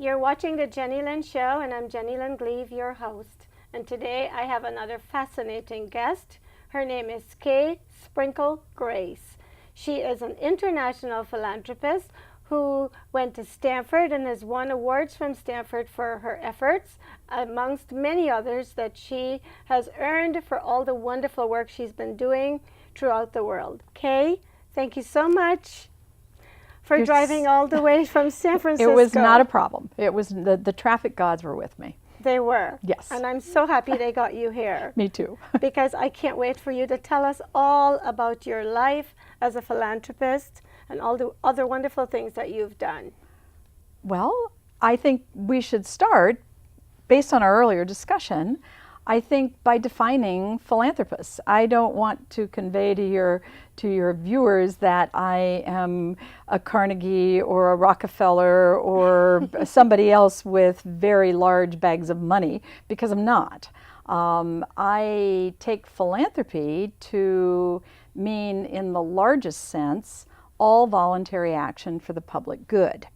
You're watching the Jennylyn Show, and I'm Jennylyn Gleave, your host. And today I have another fascinating guest. Her name is Kay Sprinkle Grace. She is an international philanthropist who went to Stanford and has won awards from Stanford for her efforts, amongst many others that she has earned for all the wonderful work she's been doing throughout the world. Kay, thank you so much for driving all the way from San Francisco. It was not a problem. It was the traffic gods were with me. They were. Yes. And I'm so happy they got you here. Me too. Because I can't wait for you to tell us all about your life as a philanthropist and all the other wonderful things that you've done. Well, I think we should start, based on our earlier discussion, I think by defining philanthropists. I don't want to convey to your viewers that I am a Carnegie or a Rockefeller or somebody else with very large bags of money, because I'm not. I take philanthropy to mean, in the largest sense, all voluntary action for the public good.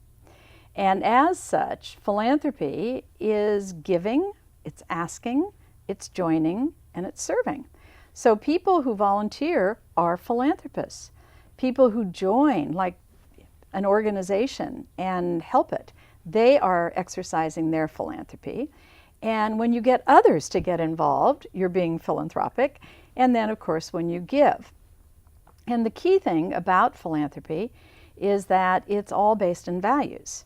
And as such, philanthropy is giving, it's asking, it's joining, and it's serving. So people who volunteer are philanthropists. People who join, like an organization, and help it, they are exercising their philanthropy. And when you get others to get involved, you're being philanthropic. And then, of course, when you give. And the key thing about philanthropy is that it's all based in values.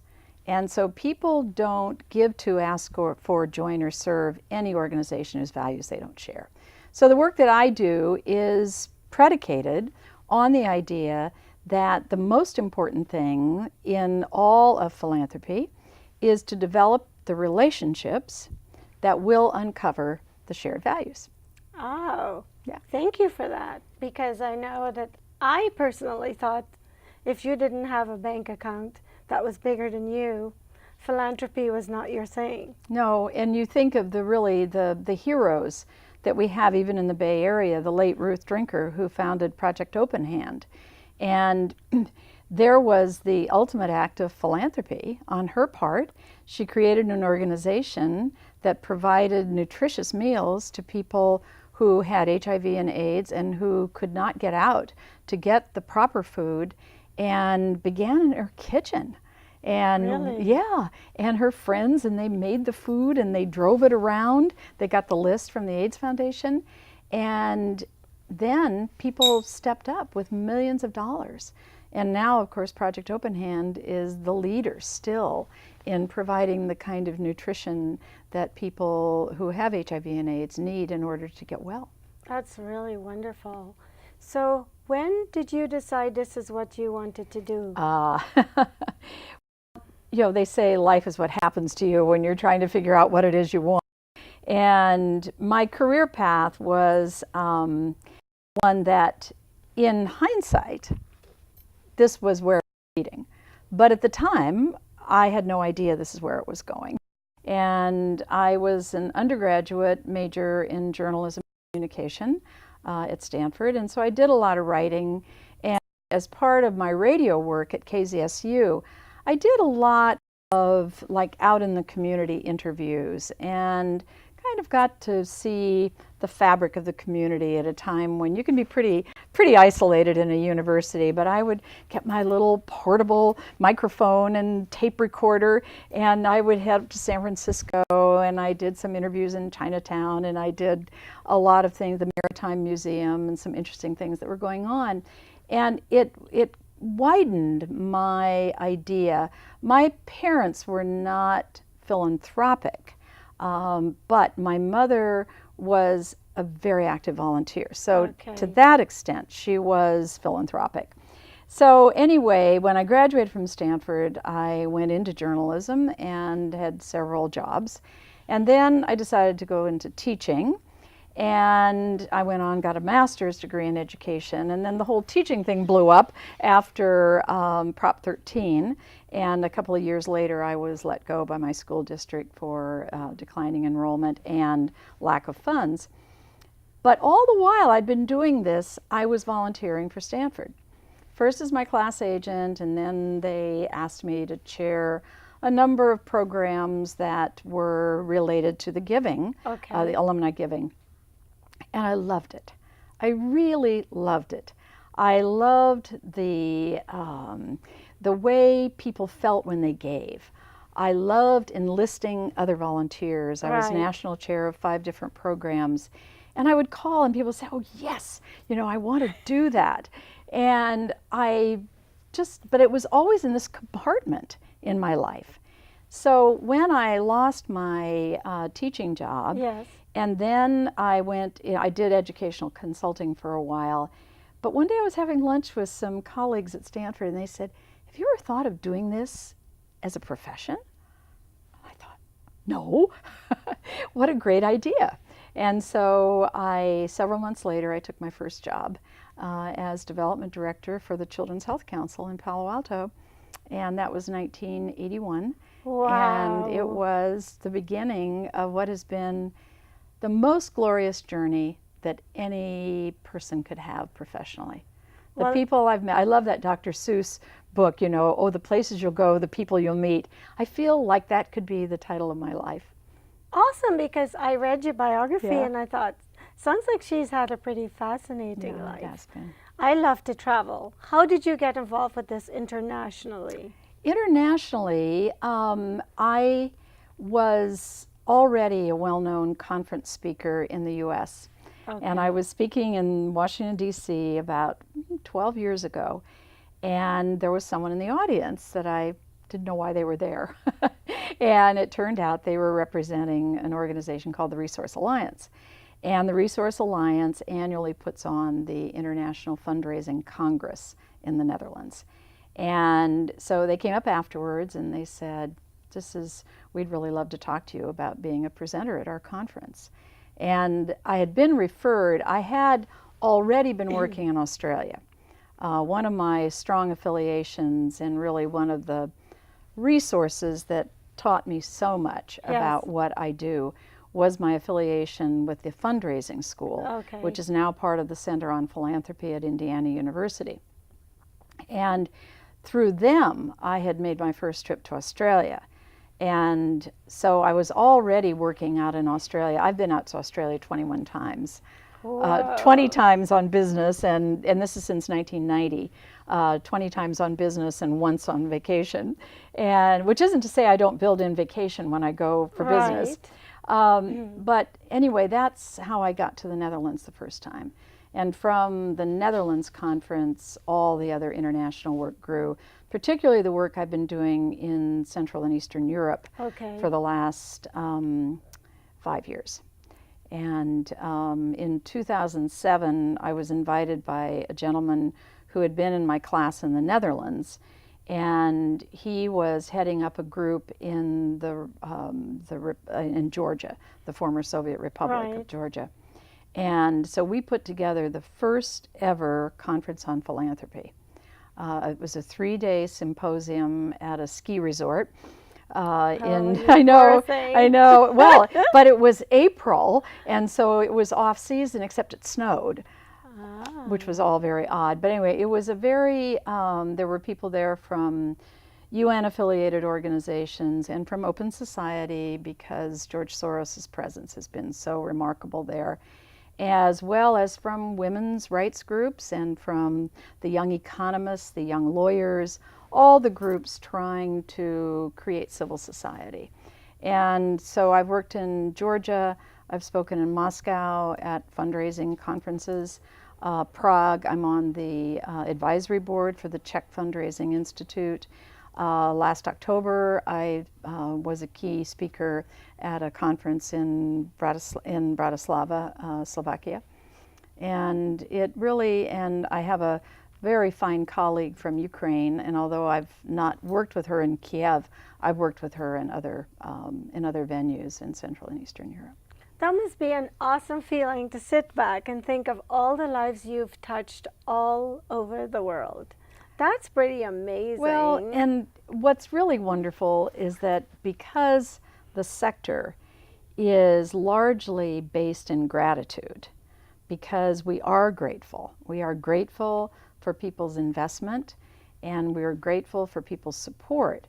And so people don't give to, ask, or for, join, or serve any organization whose values they don't share. So the work that I do is predicated on the idea that the most important thing in all of philanthropy is to develop the relationships that will uncover the shared values. Oh, yeah. Thank you for that, because I know that I personally thought if you didn't have a bank account that was bigger than you, philanthropy was not your thing. No, and you think of the heroes that we have even in the Bay Area, the late Ruth Drinker, who founded Project Open Hand. And there was the ultimate act of philanthropy on her part. She created an organization that provided nutritious meals to people who had HIV and AIDS and who could not get out to get the proper food, and began in her kitchen. And really? Yeah, and her friends, and they made the food and they drove it around. They got the list from the AIDS Foundation, and then people stepped up with millions of dollars. And now, of course, Project Open Hand is the leader still in providing the kind of nutrition that people who have HIV and AIDS need in order to get well. That's really wonderful. So when did you decide this is what you wanted to do? You know, they say life is what happens to you when you're trying to figure out what it is you want. And my career path was one that, in hindsight, this was where it was leading. But at the time, I had no idea this is where it was going. And I was an undergraduate major in journalism and communication at Stanford, and so I did a lot of writing. And as part of my radio work at KZSU, I did a lot of out in the community interviews, and kind of got to see the fabric of the community at a time when you can be pretty isolated in a university. But I would get my little portable microphone and tape recorder, and I would head up to San Francisco, and I did some interviews in Chinatown, and I did a lot of things, the Maritime Museum, and some interesting things that were going on. And it widened my idea. My parents were not philanthropic, but my mother was a very active volunteer. So to that extent, she was philanthropic. So anyway, when I graduated from Stanford, I went into journalism and had several jobs. And then I decided to go into teaching. And I went on, got a master's degree in education, and then the whole teaching thing blew up after Prop 13, and a couple of years later I was let go by my school district for declining enrollment and lack of funds. But all the while I'd been doing this, I was volunteering for Stanford. First as my class agent, and then they asked me to chair a number of programs that were related to the giving, Okay. the alumni giving. And I loved it. I really loved it. I loved the way people felt when they gave. I loved enlisting other volunteers. I was Right. national chair of 5 different programs. And I would call and people would say, oh yes, I want to do that. And but it was always in this compartment in my life. So when I lost my teaching job, Yes. and then I did educational consulting for a while. But one day I was having lunch with some colleagues at Stanford and they said, have you ever thought of doing this as a profession? I thought, no. What a great idea. And so several months later, I took my first job as development director for the Children's Health Council in Palo Alto. And that was 1981. Wow. And it was the beginning of what has been the most glorious journey that any person could have professionally. The Well, people I've met, I love that Dr. Seuss book, the places you'll go, the people you'll meet. I feel like that could be the title of my life. awesome, because I read your biography Yeah. and I thought, sounds like she's had a pretty fascinating Yeah, life. it has been. I love to travel. How did you get involved with this internationally? Internationally, I was already a well-known conference speaker in the U.S. Okay. And I was speaking in Washington, D.C. about 12 years ago. And there was someone in the audience that I didn't know why they were there. And it turned out they were representing an organization called the Resource Alliance. And the Resource Alliance annually puts on the International Fundraising Congress in the Netherlands. And so they came up afterwards and they said, we'd really love to talk to you about being a presenter at our conference. And I had been referred, I had already been working in Australia. One of my strong affiliations and really one of the resources that taught me so much about what I do was my affiliation with the fundraising school, which is now part of the Center on Philanthropy at Indiana University. And through them, I had made my first trip to Australia. And so I was already working out in Australia. I've been out to Australia 21 times. 20 times on business, and this is since 1990, 20 times on business and once on vacation. And which isn't to say I don't build in vacation when I go for business. But anyway, that's how I got to the Netherlands the first time. And from the Netherlands conference, all the other international work grew, particularly the work I've been doing in Central and Eastern Europe for the last 5 years. And in 2007, I was invited by a gentleman who had been in my class in the Netherlands, and he was heading up a group in in Georgia, the former Soviet Republic of Georgia. And so we put together the first ever conference on philanthropy. It was a 3-day symposium at a ski resort. I know. Well, but it was April, and so it was off season, except it snowed, which was all very odd. But anyway, it was a very, there were people there from UN affiliated organizations and from Open Society, because George Soros's presence has been so remarkable there, as well as from women's rights groups and from the young economists, the young lawyers, all the groups trying to create civil society. And so I've worked in Georgia, I've spoken in Moscow at fundraising conferences, Prague, I'm on the advisory board for the Czech Fundraising Institute. Last October, I was a key speaker at a conference in Bratislava, Slovakia. And and I have a very fine colleague from Ukraine, and although I've not worked with her in Kiev, I've worked with her in other venues in Central and Eastern Europe. That must be an awesome feeling to sit back and think of all the lives you've touched all over the world. That's pretty amazing. Well, and what's really wonderful is that because the sector is largely based in gratitude, because we are grateful for people's investment, and we are grateful for people's support.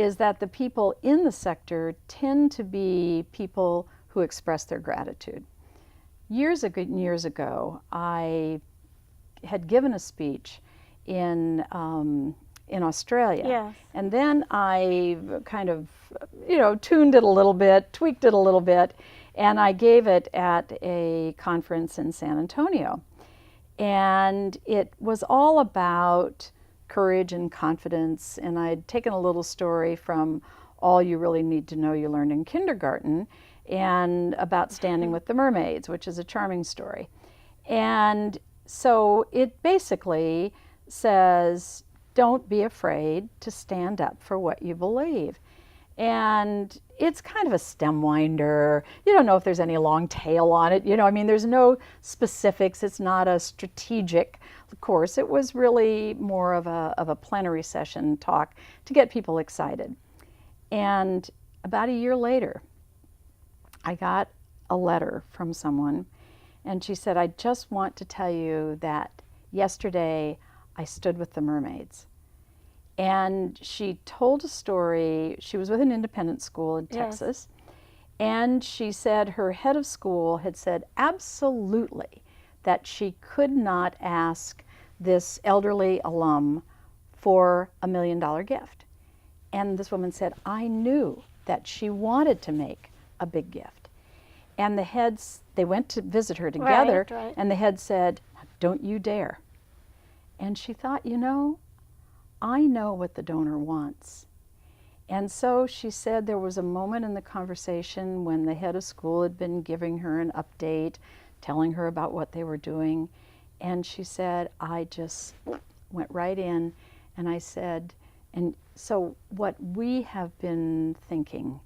is that the people in the sector tend to be people who express their gratitude. Years ago, I had given a speech in Australia. Yes. And then I kind of, tuned it a little bit, tweaked it a little bit, and I gave it at a conference in San Antonio. And it was all about courage and confidence, and I'd taken a little story from All You Really Need to Know You Learned in Kindergarten, and about standing with the mermaids, which is a charming story. And so it basically says, don't be afraid to stand up for what you believe. And it's kind of a stem winder. You don't know if there's any long tail on it. There's no specifics. It's not a strategic course. It was really more of a plenary session talk to get people excited. And about a year later, I got a letter from someone, and she said, I just want to tell you that yesterday I stood with the mermaids. And she told a story. She was with an independent school in Texas. And she said her head of school had said absolutely that she could not ask this elderly alum for $1 million gift. And this woman said, I knew that she wanted to make a big gift. And the heads, they went to visit her together, right. And the head said, don't you dare. And she thought, I know what the donor wants. And so she said there was a moment in the conversation when the head of school had been giving her an update, telling her about what they were doing. And she said, I just went right in and I said, and so what we have been thinking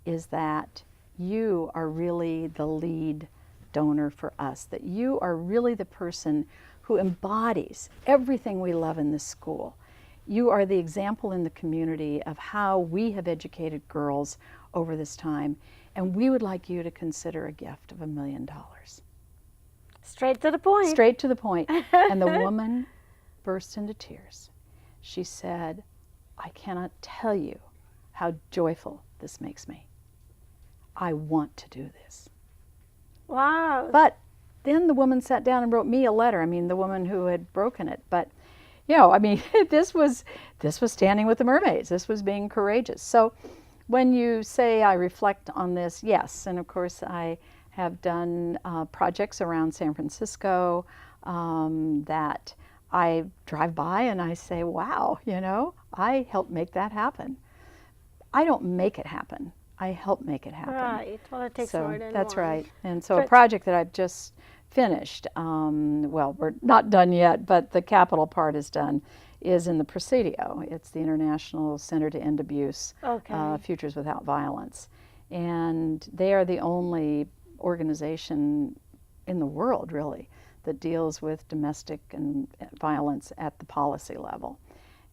is that you are really the lead donor for us, that you are really the person who embodies everything we love in this school. You are the example in the community of how we have educated girls over this time, and we would like you to consider a gift of $1 million. Straight to the point. Straight to the point. And the woman burst into tears. She said, I cannot tell you how joyful this makes me. I want to do this. Wow. But then the woman sat down and wrote me a letter. The woman who had broken it. But this was standing with the mermaids. This was being courageous. So when you say I reflect on this, yes. And of course, I have done projects around San Francisco that I drive by and I say, wow, I helped make that happen. I don't make it happen. I help make it happen. Right. Well, it takes more than that's one. right. And so a project that I've just finished, well, we're not done yet, but the capital part is done, is in the Presidio. It's the International Center to End Abuse, Futures Without Violence. And they are the only organization in the world, really, that deals with domestic and violence at the policy level.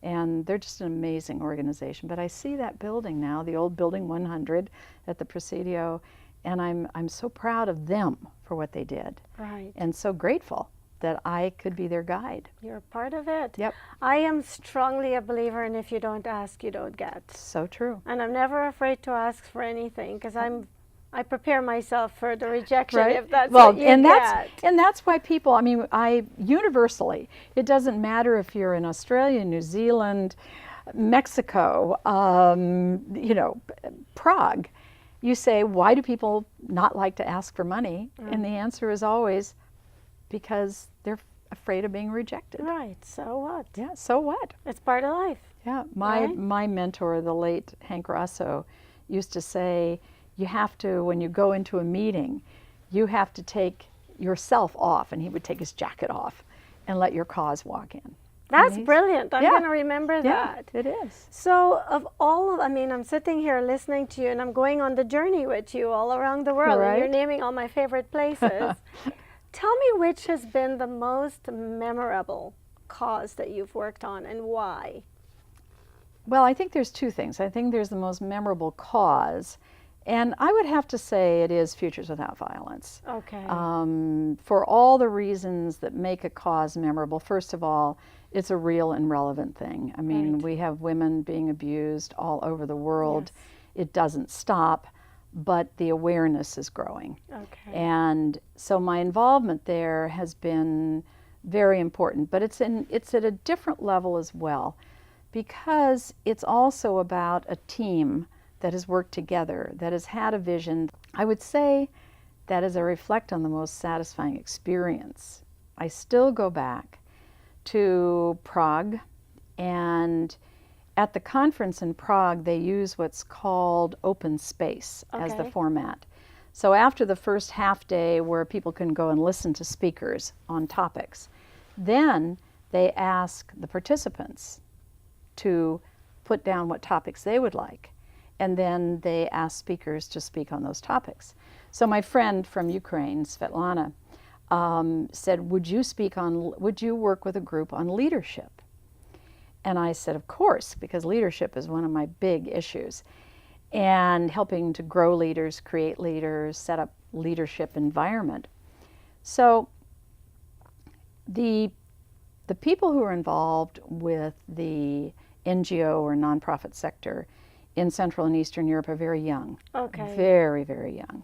And they're just an amazing organization. But I see that building now, the old Building 100 at the Presidio, and I'm so proud of them for what they did. Right. And so grateful that I could be their guide. You're part of it. Yep. I am strongly a believer in if you don't ask, you don't get. So true. And I'm never afraid to ask for anything because I prepare myself for the rejection if that's what you get. And that's why people, I universally, it doesn't matter if you're in Australia, New Zealand, Mexico, Prague. You say, why do people not like to ask for money? And the answer is always because they're afraid of being rejected. Right, so what? Yeah, so what? It's part of life. Yeah, my mentor, the late Hank Rosso, used to say, you have to, when you go into a meeting, you have to take yourself off, and he would take his jacket off and let your cause walk in. That's brilliant. I'm going to remember that. It is. So of all of, I'm sitting here listening to you and I'm going on the journey with you all around the world and you're naming all my favorite places. Tell me which has been the most memorable cause that you've worked on and why? Well, I think there's two things. I think there's the most memorable cause, And I would have to say it is Futures Without Violence. Okay. For all the reasons that make a cause memorable. First of all, it's a real and relevant thing. I mean, Right. we have women being abused all over the world. Yes. It doesn't stop, but the awareness is growing. Okay. And so my involvement there has been very important, but it's at a different level as well, because it's also about a team that has worked together, that has had a vision. I would say that as I reflect on the most satisfying experience, I still go back to Prague, and at the conference in Prague, they use what's called open space as the Okay. format. So after the first half day where people can go and listen to speakers on topics, then they ask the participants to put down what topics they would like. And then they ask speakers to speak on those topics. So my friend from Ukraine, Svetlana, said, would you work with a group on leadership? And I said, of course, because leadership is one of my big issues. And helping to grow leaders, create leaders, set up leadership environment. So the people who are involved with the NGO or nonprofit sector in Central and Eastern Europe are very young. Okay. Very, very young.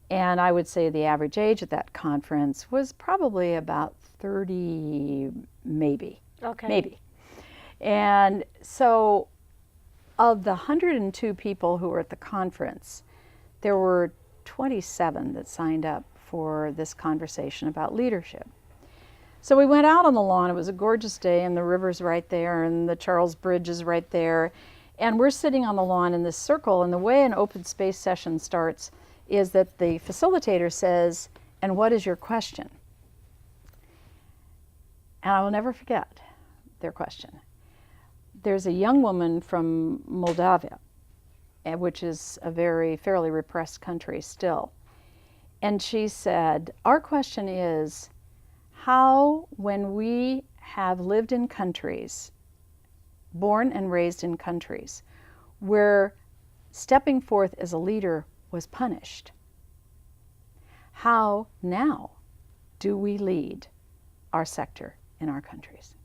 And I would say the average age at that conference was probably about 30, maybe. Okay. Maybe. And so of the 102 people who were at the conference, there were 27 that signed up for this conversation about leadership. So we went out on the lawn. It was a gorgeous day, and the river's right there, and the Charles Bridge is right there. And we're sitting on the lawn in this circle, and the way an open space session starts is that the facilitator says, and what is your question? And I will never forget their question. There's a young woman from Moldavia, which is a fairly repressed country still. And she said, our question is, how, when we have lived in countries, born and raised in countries, where stepping forth as a leader was punished, how now do we lead our sector in our countries?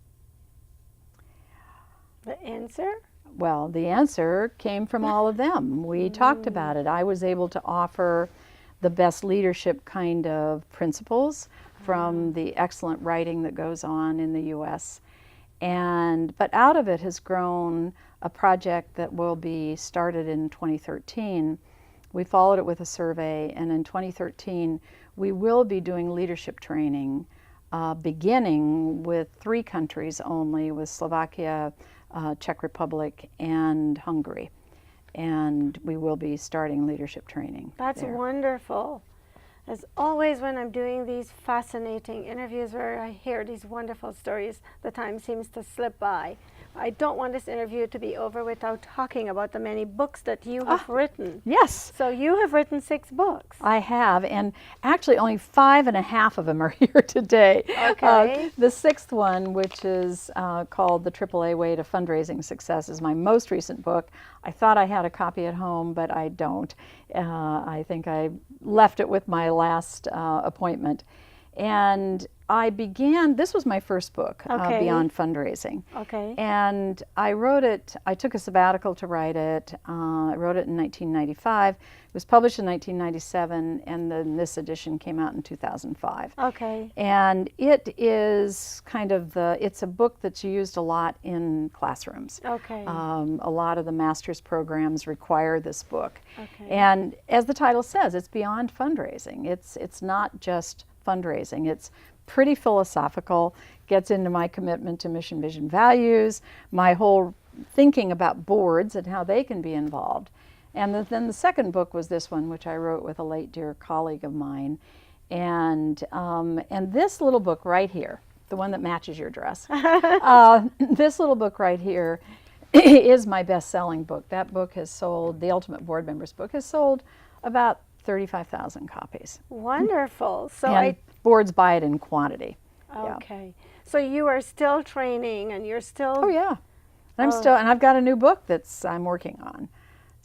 The answer? Well, the answer came from all of them. We talked about it. I was able to offer the best leadership kind of principles from the excellent writing that goes on in the U.S. But out of it has grown a project that will be started in 2013. We followed it with a survey, and in 2013 we will be doing leadership training, beginning with 3 countries only, with Slovakia, Czech Republic, and Hungary. And we will be starting leadership training. That's there. wonderful. As always, when I'm doing these fascinating interviews where I hear these wonderful stories, the time seems to slip by. I don't want this interview to be over without talking about the many books that you have written. Yes. So you have written 6 books. I have, and actually only 5.5 of them are here today. Okay. The 6th one, which is called The AAA Way to Fundraising Success, is my most recent book. I thought I had a copy at home, but I don't. I think I left it with my last appointment. And I began, this was my first book, Okay. Beyond Fundraising. Okay. And I wrote it, I took a sabbatical to write it. I wrote it in 1995. It was published in 1997, and then this edition came out in 2005. Okay. And it is kind of it's a book that's used a lot in classrooms. Okay. A lot of the master's programs require this book. Okay. And as the title says, it's beyond fundraising. It's not just fundraising. It's pretty philosophical, gets into my commitment to mission, vision, values, my whole thinking about boards and how they can be involved. And then the second book was this one, which I wrote with a late dear colleague of mine. And this little book right here, the one that matches your dress, this little book right here is my best-selling book. That book has sold, the Ultimate Board Members book has sold about 35,000 copies. Wonderful. So And boards buy it in quantity. Yeah. Okay. So you are still training, and you're still. Oh yeah, and I'm still, and I've got a new book I'm working on.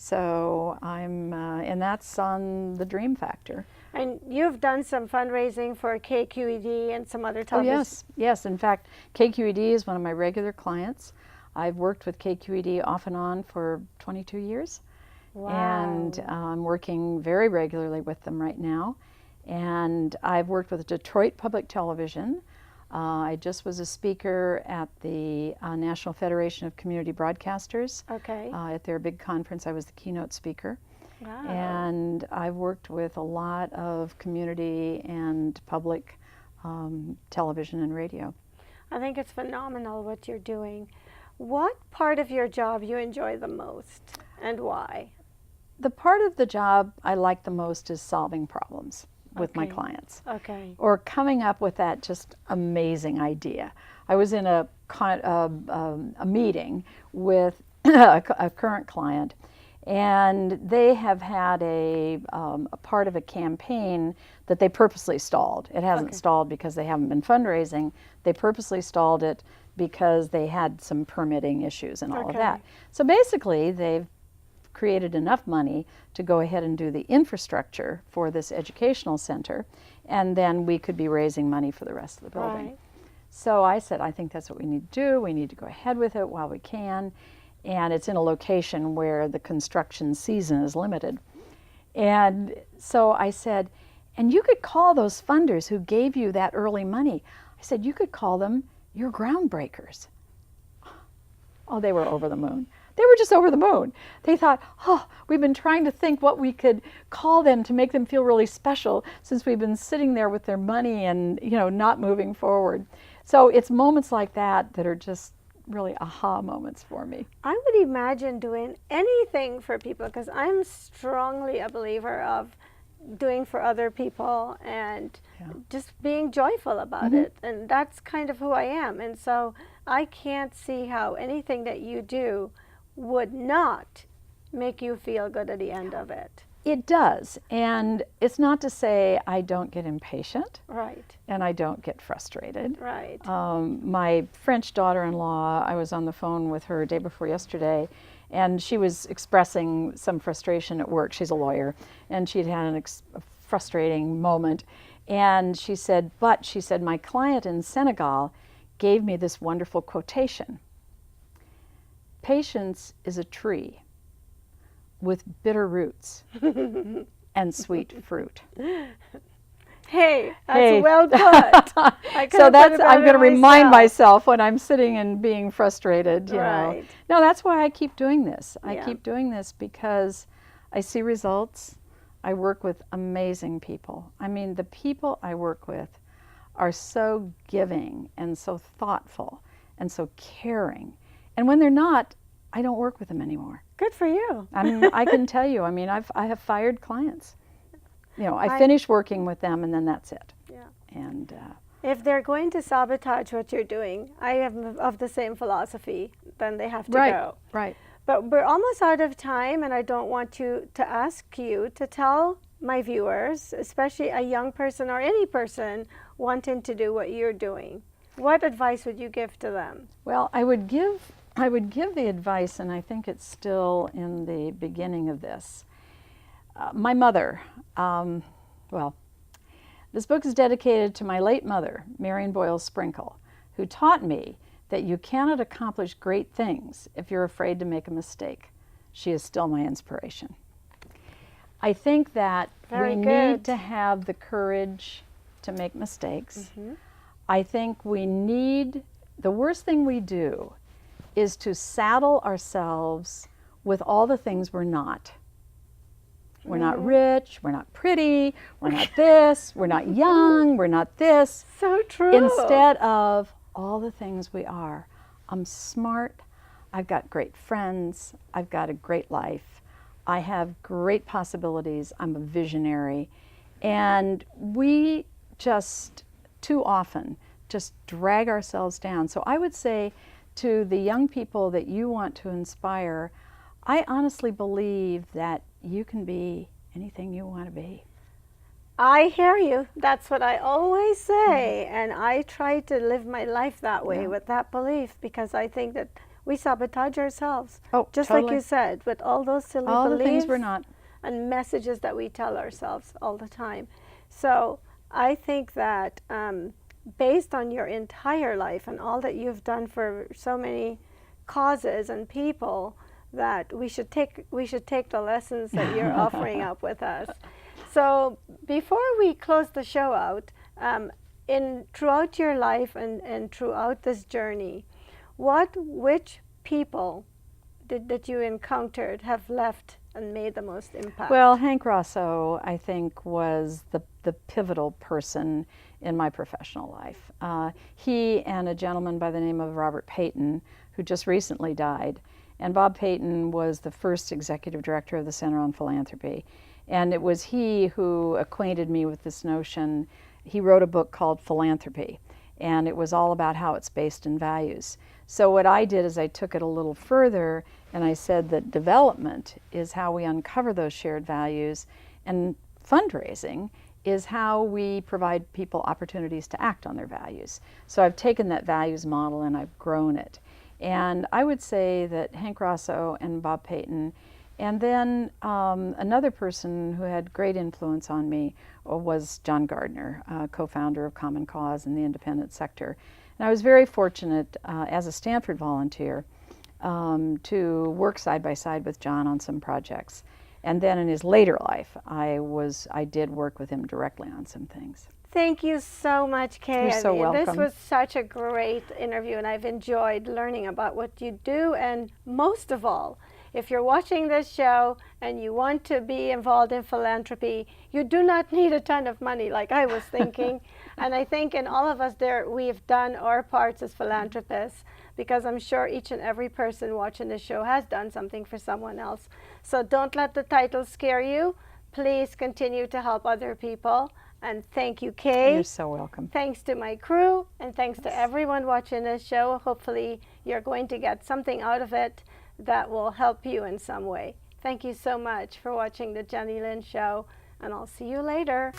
So and that's on the Dream Factor. And you've done some fundraising for KQED and some other Oh television. yes, yes. In fact, KQED is one of my regular clients. I've worked with KQED off and on for 22 years. Wow. And I'm working very regularly with them right now. And I've worked with Detroit Public Television. I just was a speaker at the National Federation of Community Broadcasters. Okay. At their big conference, I was the keynote speaker. Wow. And I've worked with a lot of community and public television and radio. I think it's phenomenal what you're doing. What part of your job you enjoy the most and why? The part of the job I like the most is solving problems with my Okay. clients. Okay. Or coming up with that just amazing idea. I was in a meeting with a current client, and they have had a part of a campaign that they purposely stalled. It hasn't Okay. stalled because they haven't been fundraising. They purposely stalled it because they had some permitting issues and all of Okay. that. So basically, they've created enough money to go ahead and do the infrastructure for this educational center, and then we could be raising money for the rest of the building. Right. So I said, I think that's what we need to do. We need to go ahead with it while we can. And it's in a location where the construction season is limited. And so I said, and you could call those funders who gave you that early money. I said, you could call them your groundbreakers. Oh, they were over the moon. They were just over the moon. They thought, oh, we've been trying to think what we could call them to make them feel really special since we've been sitting there with their money and, not moving forward. So it's moments like that that are just really aha moments for me. I would imagine doing anything for people because I'm strongly a believer of doing for other people and just being joyful about it. And that's kind of who I am. And so I can't see how anything that you do would not make you feel good at the end of it. It does. And it's not to say I don't get impatient. Right. And I don't get frustrated. Right. My French daughter-in-law, I was on the phone with her day before yesterday, and she was expressing some frustration at work. She's a lawyer, and she'd had a frustrating moment. And she said, my client in Senegal gave me this wonderful quotation. Patience is a tree with bitter roots and sweet fruit. Hey, that's well put. So I'm going to remind myself when I'm sitting and being frustrated, Right. No, that's why I keep doing this. I Yeah. keep doing this because I see results. I work with amazing people. I mean, the people I work with are so giving and so thoughtful and so caring. And when they're not, I don't work with them anymore. Good for you. I can tell you, I have fired clients. I finish working with them and then that's it. Yeah. And If they're going to sabotage what you're doing, I am of the same philosophy, then they have to go. Right. But we're almost out of time, and I don't want to ask you to tell my viewers, especially a young person or any person wanting to do what you're doing, what advice would you give to them? Well, I would give the advice, and I think it's still in the beginning of this. My mother, this book is dedicated to my late mother, Marion Boyle Sprinkle, who taught me that you cannot accomplish great things if you're afraid to make a mistake. She is still my inspiration. I think that we need to have the courage to make mistakes. I think the worst thing we do is to saddle ourselves with all the things we're not. We're not rich, we're not pretty, we're not this, we're not young, we're not this. So true. Instead of all the things we are. I'm smart, I've got great friends, I've got a great life, I have great possibilities, I'm a visionary. And we just too often just drag ourselves down. So I would say to the young people that you want to inspire, I honestly believe that you can be anything you want to be. I hear you. That's what I always say. And I try to live my life that way with that belief, because I think that we sabotage ourselves. Oh, just totally. like you said, with all those silly All the things beliefs we're not. and messages that we tell ourselves all the time. So I think that based on your entire life and all that you've done for so many causes and people, that we should take the lessons that you're offering up with us. So before we close the show out, throughout your life and throughout this journey, which people that you encountered have left and made the most impact? Well, Hank Rosso, I think, was the pivotal person in my professional life. He and a gentleman by the name of Robert Payton, who just recently died. And Bob Payton was the first executive director of the Center on Philanthropy. And it was he who acquainted me with this notion. He wrote a book called Philanthropy, and it was all about how it's based in values. So what I did is I took it a little further, and I said that development is how we uncover those shared values, and fundraising is how we provide people opportunities to act on their values. So I've taken that values model and I've grown it. And I would say that Hank Rosso and Bob Payton, and then another person who had great influence on me was John Gardner, co-founder of Common Cause in the independent sector. And I was very fortunate as a Stanford volunteer to work side by side with John on some projects. And then in his later life, I did work with him directly on some things. Thank you so much, Kay. You're so welcome. This was such a great interview, and I've enjoyed learning about what you do. And most of all, if you're watching this show and you want to be involved in philanthropy, you do not need a ton of money like I was thinking. And I think in all of us there, we've done our parts as philanthropists, because I'm sure each and every person watching this show has done something for someone else. So don't let the title scare you. Please continue to help other people. And thank you, Kay. You're so welcome. Thanks to my crew, and thanks to everyone watching this show. Hopefully you're going to get something out of it that will help you in some way. Thank you so much for watching the Jennylyn Show, and I'll see you later.